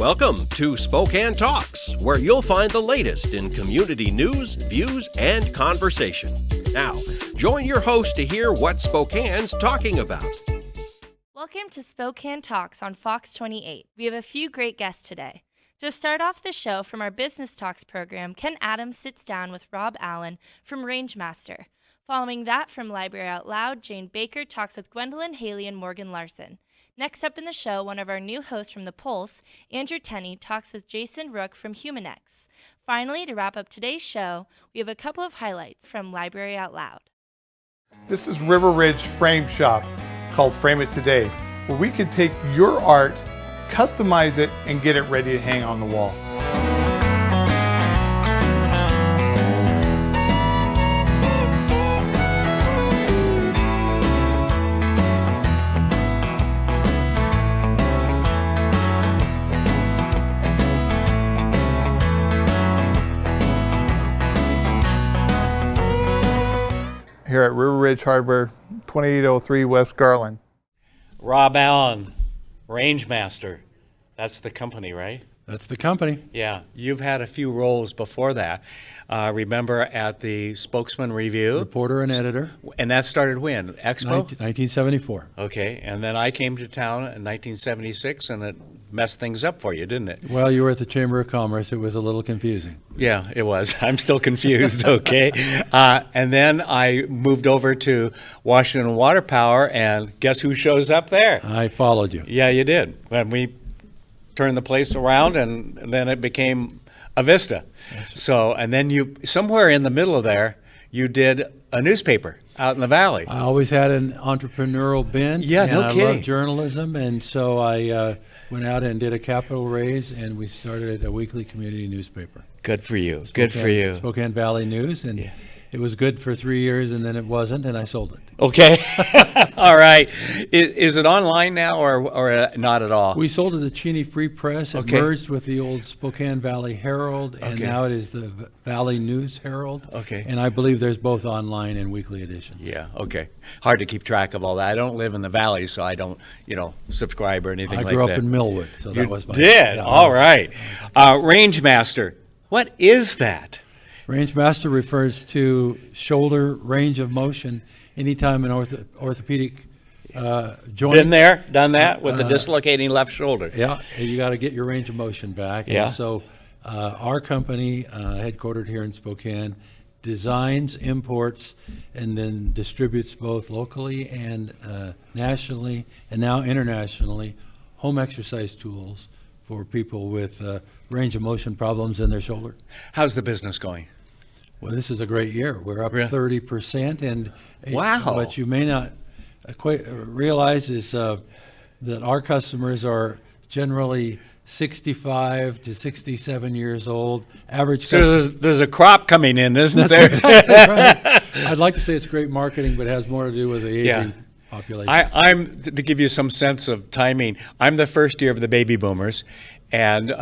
Welcome to Spokane Talks, where you'll find the latest in community news, views, and conversation. Now, join your host to hear what Spokane's talking about. Welcome to Spokane Talks on Fox 28. We have a few great guests today. To start off the show from our Business Talks program, Ken Adams sits down with Rob Allen from Rangemaster. Following that, from Library Out Loud, Jane Baker talks with Gwendoyln, Haley, and Morgen Larsen. Next up in the show, one of our new hosts from The Pulse, Andrew Tenney, talks with Jason Rook from Humanics. Finally, to wrap up today's show, we have a couple of highlights from Library Out Loud. This is River Ridge Frame Shop, called Frame It Today, where we can take your art, customize it, and get it ready to hang on the wall. Here at River Ridge Hardware, 2803 West Garland. Rob Allen, Rangemaster. That's the company, right? That's the company. Yeah. You've had a few roles before that. Remember at the Spokesman Review? Reporter and editor. And that started when? Expo? 1974. Okay. And then I came to town in 1976, and it messed things up for you, didn't it? Well, you were at the Chamber of Commerce. It was a little confusing. Yeah, it was. I'm still confused, okay? And then I moved over to Washington Water Power, and guess who shows up there? I followed you. Yeah, you did. When we turned the place around, and then it became a Vista. So, and then you, somewhere in the middle of there, you did a newspaper out in the valley. I always had an entrepreneurial bent. Yeah, and no I kidding. love journalism, and so I went out and did a capital raise, and we started a weekly community newspaper. Good for you. Good for you. Spokane Valley News, and it was good for 3 years, and then it wasn't, and I sold it. Okay. All right. Is it online now or not at all? We sold to the Cheney Free Press. It merged with the old Spokane Valley Herald, and now it is the Valley News Herald. Okay. And I believe there's both online and weekly editions. Yeah, okay. Hard to keep track of all that. I don't live in the valley, so I don't, subscribe or anything like that. I grew up in Millwood, so that was my... did? Yeah, all right. Rangemaster, what is that? Rangemaster refers to shoulder range of motion anytime an orthopedic joint. Been there, done that with the dislocating left shoulder. Yeah, you got to get your range of motion back. Yeah. And so our company, headquartered here in Spokane, designs, imports, and then distributes both locally and nationally, and now internationally, home exercise tools for people with range of motion problems in their shoulder. How's the business going? Well, this is a great year. We're up 30%, and wow! What you may not realize is that our customers are generally 65 to 67 years old. Average. So there's a crop coming in, isn't there? Exactly right. I'd like to say it's great marketing, but it has more to do with the aging population. I'm to give you some sense of timing. I'm the first year of the baby boomers. And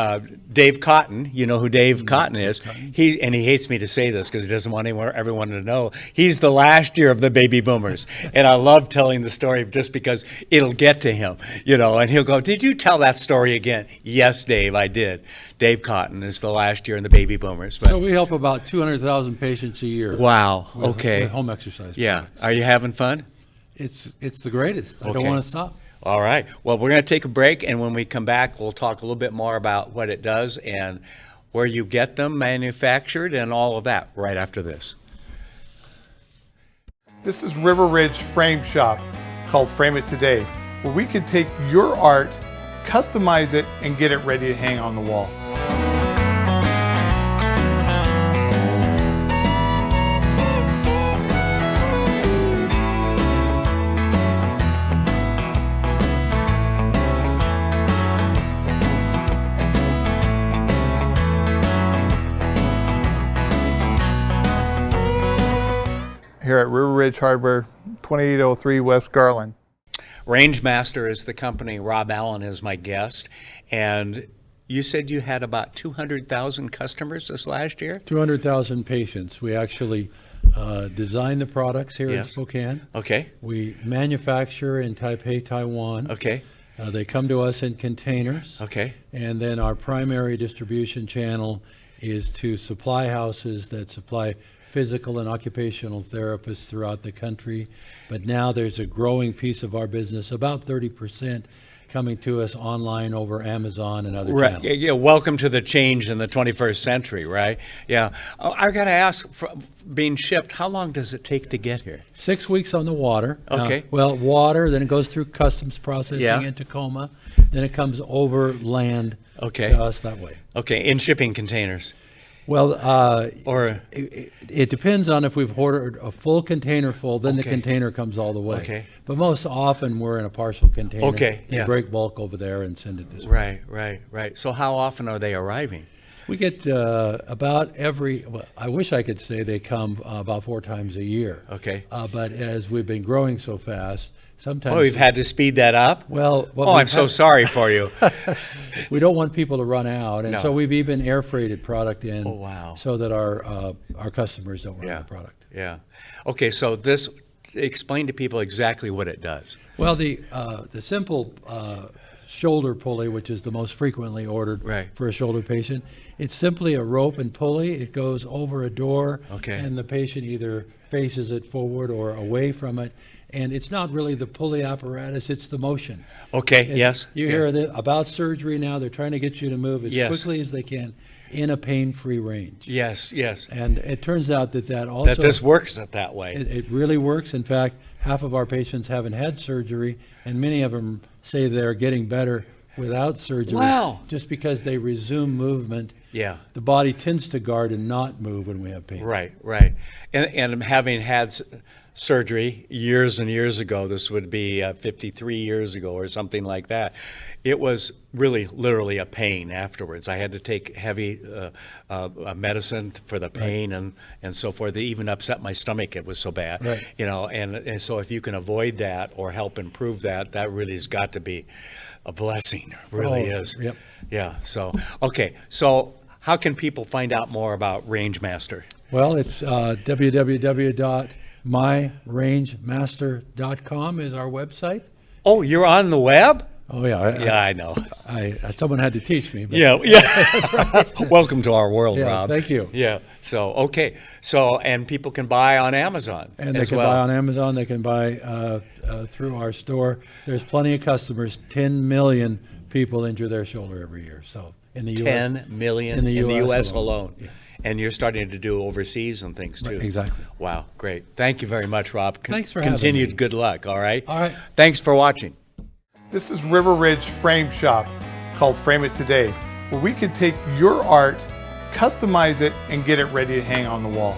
Dave Cotton, you know who Dave Cotton is. He hates me to say this because he doesn't want everyone to know. He's the last year of the baby boomers, and I love telling the story just because it'll get to him, And he'll go, "Did you tell that story again?" Yes, Dave, I did. Dave Cotton is the last year in the baby boomers. But so we help about 200,000 patients a year. Wow. With, okay. With home exercise. Yeah. Products. Are you having fun? It's the greatest. I Okay. don't want to stop. All right. Well, we're going to take a break, and when we come back, we'll talk a little bit more about what it does and where you get them manufactured and all of that right after this. This is River Ridge Frame Shop, called Frame It Today, where we can take your art, customize it, and get it ready to hang on the wall. Here at River Ridge Hardware, 2803 West Garland. Rangemaster is the company. Rob Allen is my guest. And you said you had about 200,000 customers this last year? 200,000 patients. We actually design the products here in Spokane. Okay. We manufacture in Taipei, Taiwan. Okay. They come to us in containers. Okay. And then our primary distribution channel is to supply houses that supply physical and occupational therapists throughout the country. But now there's a growing piece of our business, about 30%, coming to us online over Amazon and other Right. channels. Yeah, welcome to the change in the 21st century, right? Yeah. I've got to ask, being shipped, how long does it take to get here? 6 weeks on the water. Okay. Water, then it goes through customs processing Yeah. in Tacoma, then it comes over land Okay. to us that way. Okay, in shipping containers. Well, Or it depends on if we've ordered a full container full, then the Okay. container comes all the way. Okay. But most often we're in a partial container. Okay, They yes. break bulk over there and send it this way. right. So how often are they arriving? We get about I wish I could say they come about 4 times a year. Okay. But as we've been growing so fast, sometimes. Oh, we've had to speed that up? Well, what Oh, we've I'm so had- sorry for you. We don't want people to run out, and No. so we've even air freighted product in. Oh, wow. So that our customers don't run out of product. Yeah. Okay, so explain to people exactly what it does. Well, the simple shoulder pulley, which is the most frequently ordered Right. for a shoulder patient, it's simply a rope and pulley. It goes over a door, Okay. and the patient either faces it forward or away from it. And it's not really the pulley apparatus; it's the motion. Okay, yes. You yeah. hear about surgery now. They're trying to get you to move as Yes. quickly as they can in a pain-free range. Yes. And it turns out that also That this works that way. it really works. In fact, half of our patients haven't had surgery, and many of them say they're getting better without surgery. Wow. Just because they resume movement. Yeah. The body tends to guard and not move when we have pain. Right. And having had surgery years and years ago, this would be 53 years ago or something like that, it was really literally a pain afterwards. I had to take heavy medicine for the pain and so forth. It even upset my stomach. It was so bad. Right. And so if you can avoid that or help improve that, that really has got to be a blessing. It really is. Yep. Yeah. So, okay. So how can people find out more about Rangemaster? Well, it's www.myrangemaster.com is our website. Oh, you're on the web? Oh yeah, Yeah, I know. someone had to teach me. But Yeah. Welcome to our world, Yeah, Rob. thank you. Yeah. So, okay. So, and people can buy on Amazon And they as can well. buy on Amazon. They can buy through our store. There's plenty of customers. 10 million people injure their shoulder every year. So in the U.S. 10 million in the US alone. Yeah. And you're starting to do overseas and things too. Right, exactly. Wow, great. Thank you very much, Rob. Thanks for having Continued me. good luck, all right? All right. Thanks for watching. This is River Ridge Frame Shop, called Frame It Today, where we can take your art, customize it, and get it ready to hang on the wall.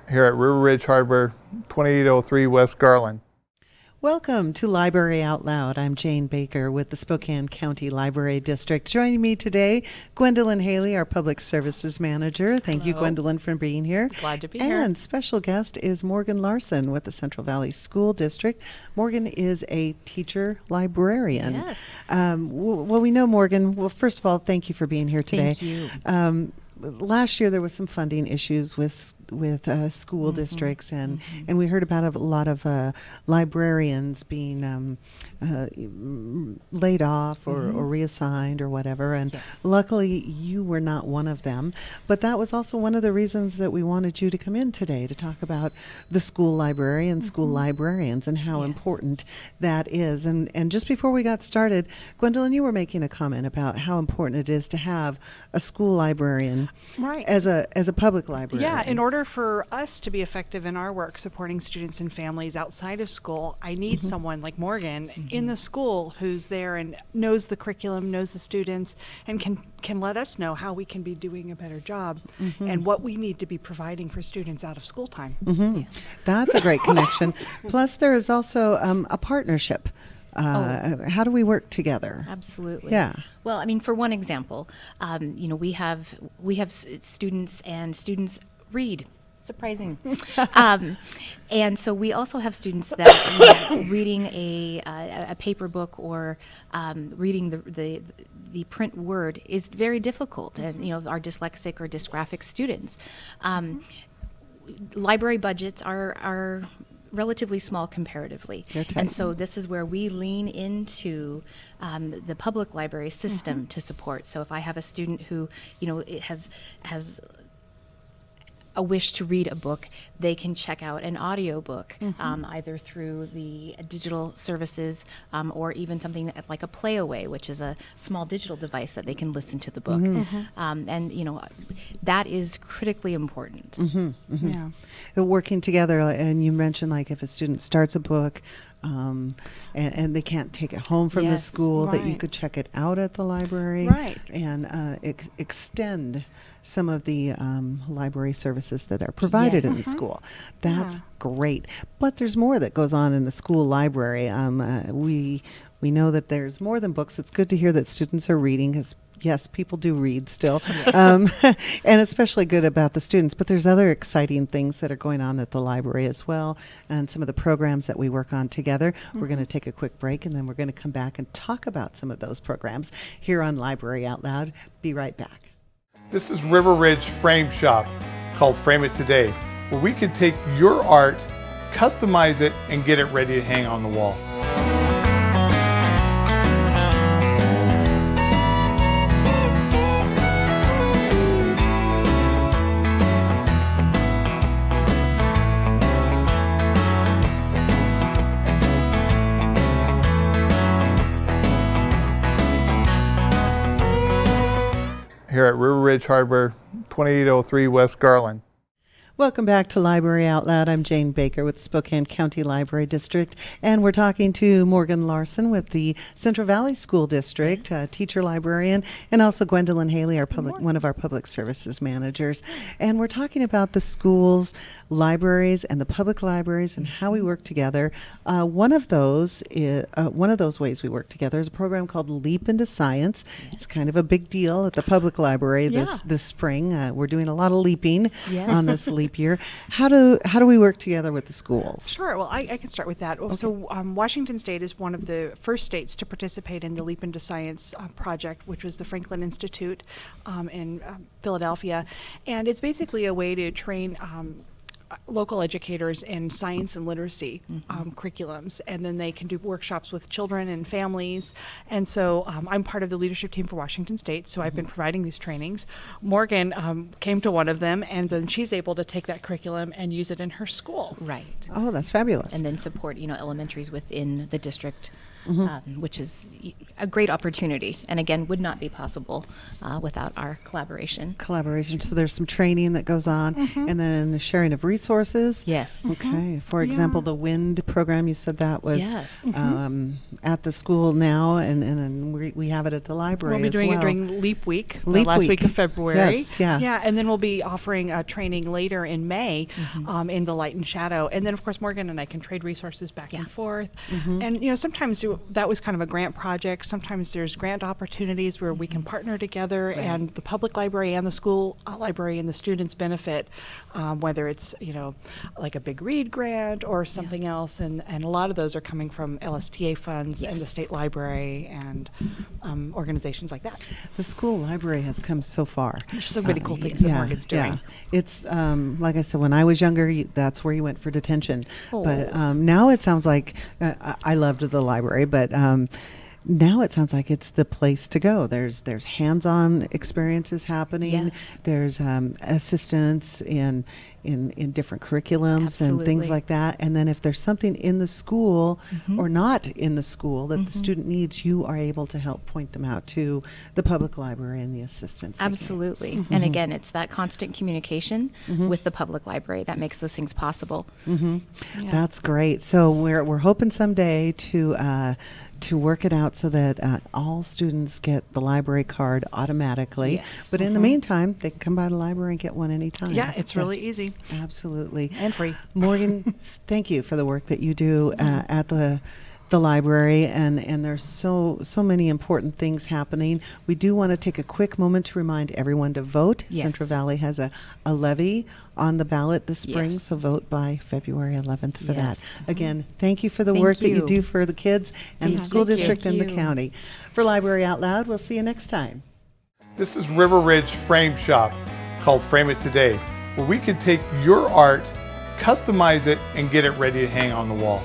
Here at River Ridge Hardware, 2803 West Garland. Welcome to Library Out Loud. I'm Jane Baker with the Spokane County Library District. Joining me today, Gwendoyln Haley, our Public Services Manager. Thank you, Gwendoyln, for being here. Glad to be here. And special guest is Morgen Larsen with the Central Valley School District. Morgen is a teacher librarian. Yes. Well, we know Morgen. Well, first of all, thank you for being here today. Thank you. Last year there was some funding issues with school districts, and we heard about a lot of librarians being laid off or reassigned or whatever. And Yes. luckily you were not one of them. But that was also one of the reasons that we wanted you to come in today to talk about the school library and school librarians and how Yes. important that is. And just before we got started, Gwendoyln, you were making a comment about how important it is to have a school librarian Right. as a public library. Yeah, in order for us to be effective in our work supporting students and families outside of school, I need someone like Morgan in the school who's there and knows the curriculum, knows the students, and can let us know how we can be doing a better job and what we need to be providing for students out of school time. That's a great connection. Plus, there is also a partnership. How do we work together? Absolutely. Yeah. Well, I mean, for one example, we have students, and students read surprising. And so we also have students that reading a paper book or reading the print word is very difficult, and our dyslexic or dysgraphic students. Library budgets are relatively small comparatively, and so this is where we lean into the public library system to support. So if I have a student who it has a wish to read a book, they can check out an audio book, either through the digital services or even something like a Playaway, which is a small digital device that they can listen to the book. And that is critically important. Yeah. Working together, and you mentioned like if a student starts a book and they can't take it home from the school, that you could check it out at the library and extend some of the library services that are provided in the school. That's great. But there's more that goes on in the school library. We know that there's more than books. It's good to hear that students are reading, because yes, people do read still, and especially good about the students. But there's other exciting things that are going on at the library as well, and some of the programs that we work on together. We're going to take a quick break, and then we're going to come back and talk about some of those programs here on Library Out Loud. Be right back. This is River Ridge Frame Shop, called Frame It Today, where we can take your art, customize it, and get it ready to hang on the wall. Here at River Ridge Hardware, 2803 West Garland. Welcome back to Library Out Loud. I'm Jane Baker with Spokane County Library District, and we're talking to Morgen Larsen with the Central Valley School District, teacher librarian, and also Gwendoyln Haley, one of our public services managers. And we're talking about the schools, libraries, and the public libraries, and how we work together. One of those ways we work together is a program called Leap into Science. It's kind of a big deal at the public library this spring. We're doing a lot of leaping on this leap year. How do we work together with the schools? Sure. Well, I can start with that. Okay. So Washington State is one of the first states to participate in the Leap into Science project, which was the Franklin Institute in Philadelphia. And it's basically a way to train local educators in science and literacy curriculums, and then they can do workshops with children and families. And so I'm part of the leadership team for Washington State, so I've been providing these trainings. Morgen came to one of them, and then she's able to take that curriculum and use it in her school. Right. Oh, that's fabulous. And then support elementaries within the district, which is a great opportunity, and again would not be possible without our collaboration. So there's some training that goes on, and then the sharing of resources. Yes. Okay. For example, the WIND program, you said that was at the school now, and we have it at the library. We'll be doing it during Leap Week, the last week of February. Yes, yeah, and then we'll be offering a training later in May in the Light and Shadow, and then of course Morgen and I can trade resources back and forth. And sometimes that was kind of a grant project. Sometimes there's grant opportunities where we can partner together, and the public library and the school library and the students benefit, whether it's like a big read grant or something else, and a lot of those are coming from LSTA funds and the state library and organizations like that. The school library has come so far. There's so many cool things that Morgen's doing. Yeah. It's like I said, when I was younger, that's where you went for detention. But now it sounds like I loved the library, but now it sounds like it's the place to go. There's hands-on experiences happening. There's assistance in different curriculums and things like that. And then if there's something in the school or not in the school that the student needs, you are able to help point them out to the public library and the assistants. Absolutely. And again, it's that constant communication with the public library that makes those things possible. That's great. So we're hoping someday to work it out so that all students get the library card automatically. But in the meantime, they can come by the library and get one anytime. Yeah, it's really easy. Absolutely. And free. Morgen, thank you for the work that you do at the the library, and there's so many important things happening. We do want to take a quick moment to remind everyone to vote. Yes. Central Valley has a levy on the ballot this spring, Yes. so vote by February 11th for Yes. that. Again, thank you for the Thank work that you you. do for the kids and the Thank school you. district and the Thank you. county. For Library Out Loud, we'll see you next time. This is River Ridge Frame Shop, called Frame It Today, where we can take your art, customize it, and get it ready to hang on the wall.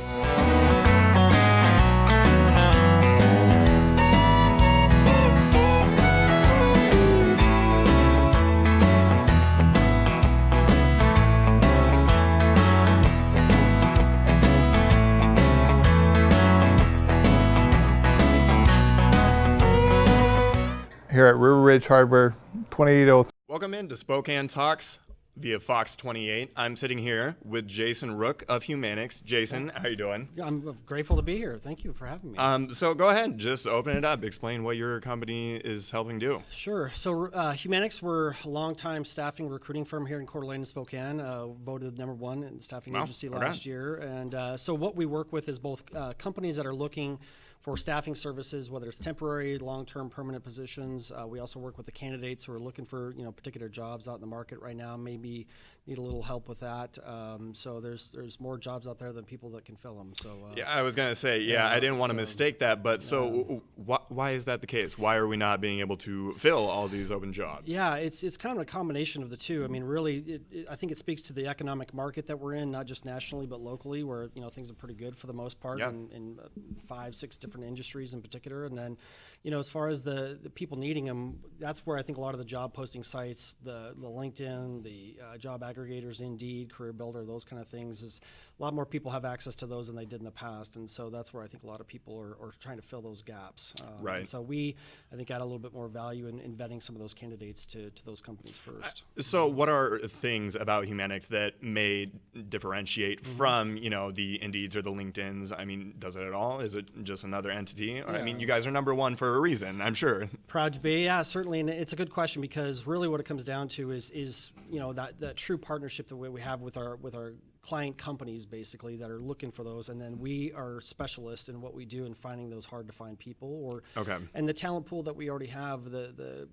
Here at River Ridge Hardware, 2803. Welcome into Spokane Talks via Fox 28. I'm sitting here with Jason Rook of Humanics. Jason, how you doing? I'm grateful to be here. Thank you for having me. So go ahead, just open it up. Explain what your company is helping do. Sure. So Humanics, we're a long-time staffing recruiting firm here in Coeur d'Alene and Spokane, voted #1 in the staffing Wow, agency okay. last year. And so what we work with is both companies that are looking for staffing services, whether it's temporary, long-term, permanent positions. We also work with the candidates who are looking for particular jobs out in the market right now, maybe need a little help with that. So there's more jobs out there than people that can fill them. So Yeah, I was gonna say, I didn't want to mistake that, but so why is that the case? Why are we not being able to fill all these open jobs? Yeah, it's kind of a combination of the two. I mean, really, I think it speaks to the economic market that we're in, not just nationally but locally, where things are pretty good for the most part in 5-6 different industries in particular. And then, as far as the people needing them, that's where I think a lot of the job posting sites, the LinkedIn, the job aggregators, Indeed, Career Builder, those kind of things, is a lot more people have access to those than they did in the past. And so that's where I think a lot of people are trying to fill those gaps. Right. And so we, I think, add a little bit more value in vetting some of those candidates to those companies first. So what are things about Humanics that may differentiate from, the Indeeds or the LinkedIn's? I mean, does it at all? Is it just another entity? Or, I mean, you guys are #1 for a reason, I'm sure. Proud to be, yeah, certainly. And it's a good question, because really what it comes down to is that true partnership that we have with our client companies, basically, that are looking for those, and then we are specialists in what we do in finding those hard to find people, and the talent pool that we already have, the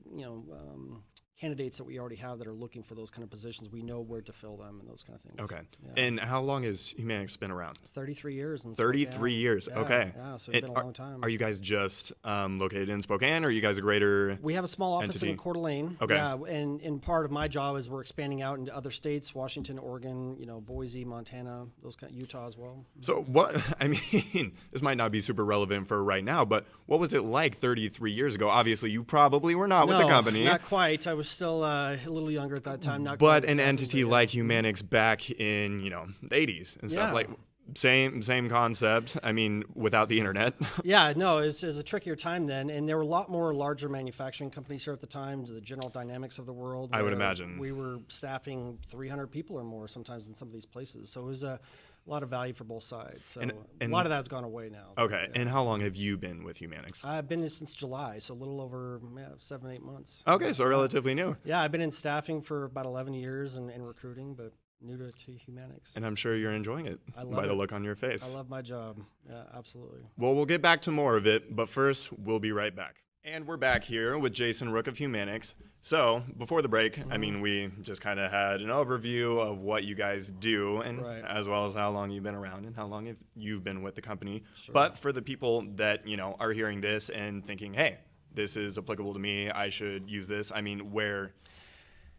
candidates that we already have that are looking for those kind of positions, we know where to fill them and those kind of things. Okay. Yeah. And how long has Humanics been around? 33 years. In 33 Spokane. years. Yeah, Okay. Yeah, so it's been a long time. Are you guys just located in Spokane, or are you guys a greater We have a small office entity? in Coeur d'Alene. Okay. Yeah, and part of my job is we're expanding out into other states: Washington, Oregon, Boise, Montana, those kind, Utah as well. So what, I mean, this might not be super relevant for right now, but what was it like 33 years ago? Obviously, you probably were not with the company. Not quite. I was still a little younger at that time. Not But quite an as entity active, like Humanics back in, the 80s and stuff, Yeah. like same concept. I mean, without the internet. Yeah, no, it was a trickier time then, and there were a lot more larger manufacturing companies here at the time, the General Dynamics of the world. I would where imagine. We were staffing 300 people or more sometimes in some of these places. So it was a lot of value for both sides. So And a lot of that's gone away now. Okay. Yeah. And how long have you been with Humanics? I've been in since July, so a little over 7-8 months. Okay, so relatively new. Yeah, I've been in staffing for about 11 years and in recruiting, but new to Humanics. And I'm sure you're enjoying it I love by the it. look on your face. I love my job. Yeah, absolutely. Well, we'll get back to more of it, but first, we'll be right back. And we're back here with Jason Rook of Humanics. So, before the break, I mean, we just kind of had an overview of what you guys do, and Right. as well as how long you've been around and how long you've been with the company. Sure. But for the people that, are hearing this and thinking, hey, this is applicable to me, I should use this, I mean, where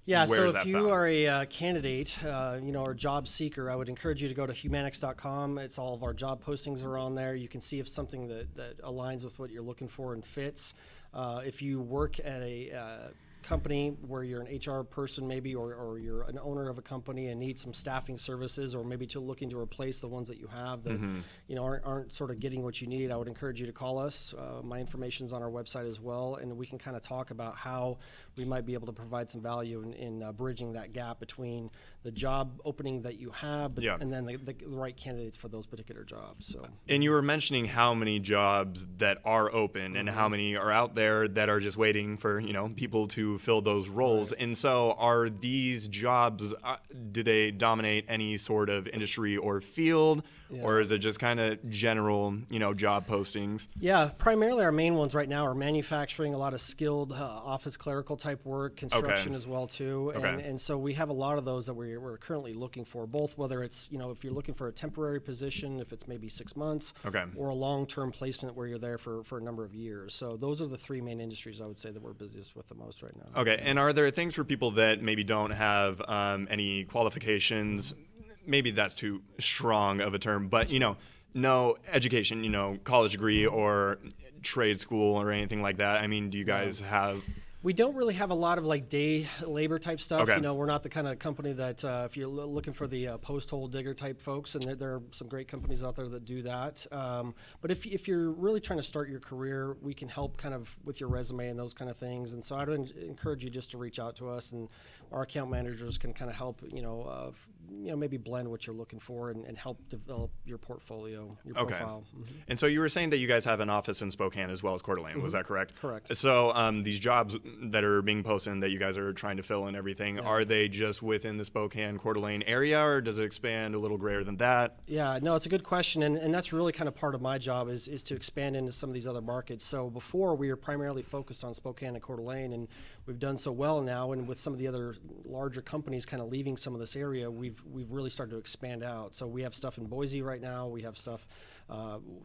Yeah, Where so is if that you found? are a candidate, or job seeker, I would encourage you to go to humanics.com. It's all of our job postings are on there. You can see if something that aligns with what you're looking for and fits. If you work at a company where you're an HR person maybe, or you're an owner of a company and need some staffing services, or maybe looking to replace the ones that you have that aren't sort of getting what you need, I would encourage you to call us. My information's on our website as well, and we can kind of talk about how we might be able to provide some value in bridging that gap between the job opening that you have and then the right candidates for those particular jobs. So. And you were mentioning how many jobs that are open and how many are out there that are just waiting for, people to to fill those roles. And so are these jobs, do they dominate any sort of industry or field? Yeah. Or is it just kind of general, job postings? Yeah, primarily our main ones right now are manufacturing, a lot of skilled office clerical type work, construction as well too. And so we have a lot of those that we're currently looking for, both whether it's, if you're looking for a temporary position, if it's maybe 6 months, or a long-term placement where you're there for a number of years. So those are the three main industries I would say that we're busiest with the most right now. Okay, and are there things for people that maybe don't have any qualifications? Maybe that's too strong of a term, but no education, college degree or trade school or anything like that. I mean, do you guys have? We don't really have a lot of like day labor type stuff. Okay. We're not the kind of company that if you're looking for the post hole digger type folks, and there are some great companies out there that do that. But if you're really trying to start your career, we can help kind of with your resume and those kind of things. And so I'd encourage you just to reach out to us, and our account managers can kind of help, maybe blend what you're looking for and help develop your portfolio, your profile. Mm-hmm. And so you were saying that you guys have an office in Spokane as well as Coeur d'Alene. Was that correct? Correct. So these jobs that are being posted and that you guys are trying to fill and everything, are they just within the Spokane, Coeur d'Alene area, or does it expand a little greater than that? Yeah, no, it's a good question, and that's really kind of part of my job is to expand into some of these other markets. So before, we were primarily focused on Spokane and Coeur d'Alene, and we've done so well now, and with some of the other larger companies kind of leaving some of this area, we've really started to expand out. So we have stuff in Boise right now. We have stuff,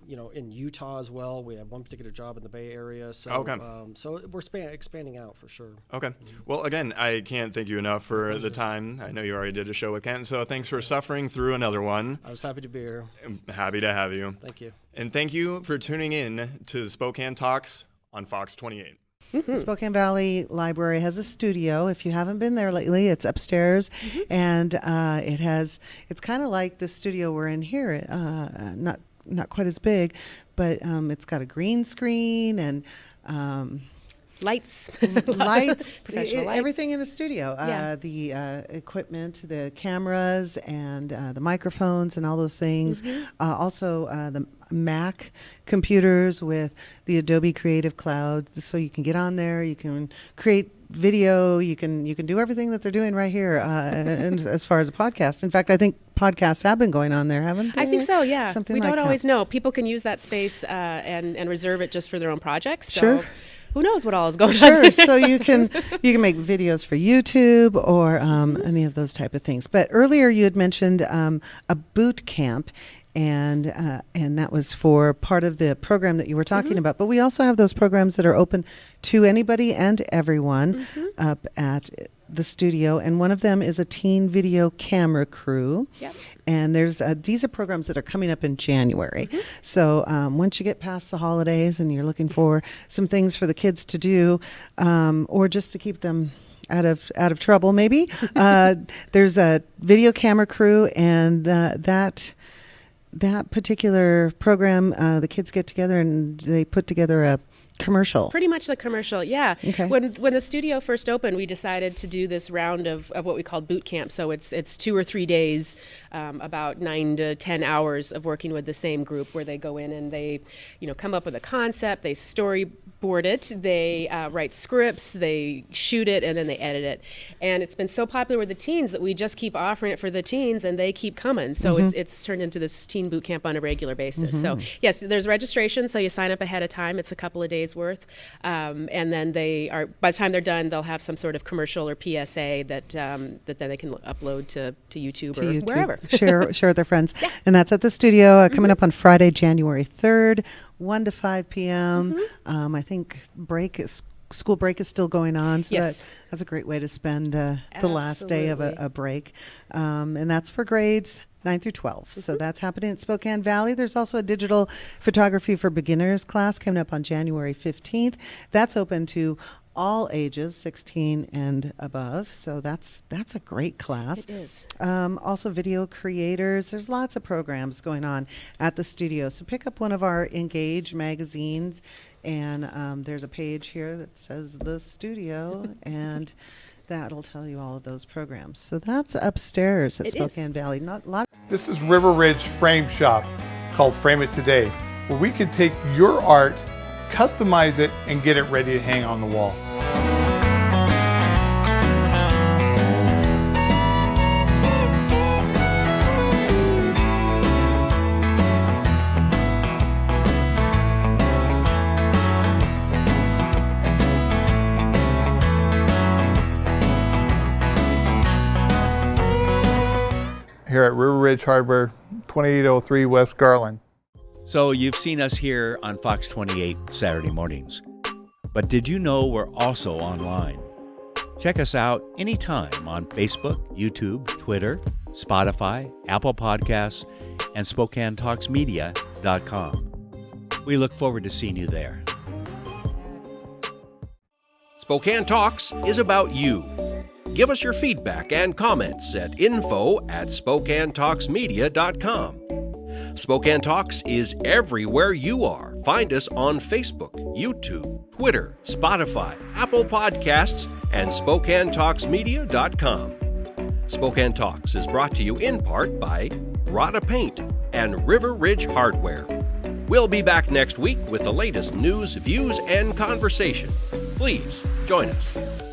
in Utah as well. We have one particular job in the Bay Area. So, so we're expanding out for sure. Okay. Mm-hmm. Well, again, I can't thank you enough for the time. I know you already did a show with Kent, so thanks for suffering through another one. I was happy to be here. I'm happy to have you. Thank you. And thank you for tuning in to Spokane Talks on Fox 28. Mm-hmm. Spokane Valley Library has a studio. If you haven't been there lately, it's upstairs, and it's kind of like the studio we're in here. Not quite as big, but it's got a green screen and lights, everything in a studio. The equipment, the cameras, and the microphones, and all those things. Also, the Mac computers with the Adobe Creative Cloud, so you can get on there, you can create video, you can do everything that they're doing right here. And as far as a podcast, in fact, I think podcasts have been going on there, haven't they? I think so. Yeah, Something we like don't that. always know. People can use that space and reserve it just for their own projects. So Sure. Who knows what all is going on? Sure. So you can make videos for YouTube or any of those type of things. But earlier you had mentioned a boot camp, and that was for part of the program that you were talking about. But we also have those programs that are open to anybody and everyone up at the studio, and one of them is a teen video camera crew. Yep. And there's these are programs that are coming up in January. So once you get past the holidays and you're looking for some things for the kids to do, or just to keep them out of trouble, maybe there's a video camera crew, and that particular program, the kids get together and they put together a commercial. Pretty much the commercial, yeah. Okay. When the studio first opened, we decided to do this round of what we called boot camp. So it's 2 or 3 days, about 9 to 10 hours of working with the same group, where they go in and they, come up with a concept, they storyboard it, they write scripts, they shoot it, and then they edit it. And it's been so popular with the teens that we just keep offering it for the teens, and they keep coming. So it's turned into this teen boot camp on a regular basis. So yes, there's registration, so you sign up ahead of time. It's a couple of days worth, and then by the time they're done, they'll have some sort of commercial or PSA that then they can upload to YouTube or wherever. share with their friends. Yeah. And that's at the studio coming up on Friday, January 3rd, 1 to 5 p.m. I think school break is still going on, so that's a great way to spend the last day of a break. And that's for grades 9 through 12. So that's happening at Spokane Valley. There's also a digital photography for beginners class coming up on January 15th. That's open to all ages, 16 and above. So that's a great class. It is. Also video creators. There's lots of programs going on at the studio. So pick up one of our Engage magazines, and there's a page here that says the studio, and that'll tell you all of those programs. So that's upstairs at Spokane Valley. This is River Ridge Frame Shop, called Frame It Today, where we can take your art, customize it, and get it ready to hang on the wall. Ridge Hardware, 2803 West Garland. So you've seen us here on Fox 28 Saturday mornings. But did you know we're also online? Check us out anytime on Facebook, YouTube, Twitter, Spotify, Apple Podcasts, and SpokaneTalksMedia.com. We look forward to seeing you there. Spokane Talks is about you. Give us your feedback and comments at info@SpokaneTalksMedia.com. Spokane Talks is everywhere you are. Find us on Facebook, YouTube, Twitter, Spotify, Apple Podcasts, and SpokaneTalksMedia.com. Spokane Talks is brought to you in part by Rada Paint and River Ridge Hardware. We'll be back next week with the latest news, views, and conversation. Please join us.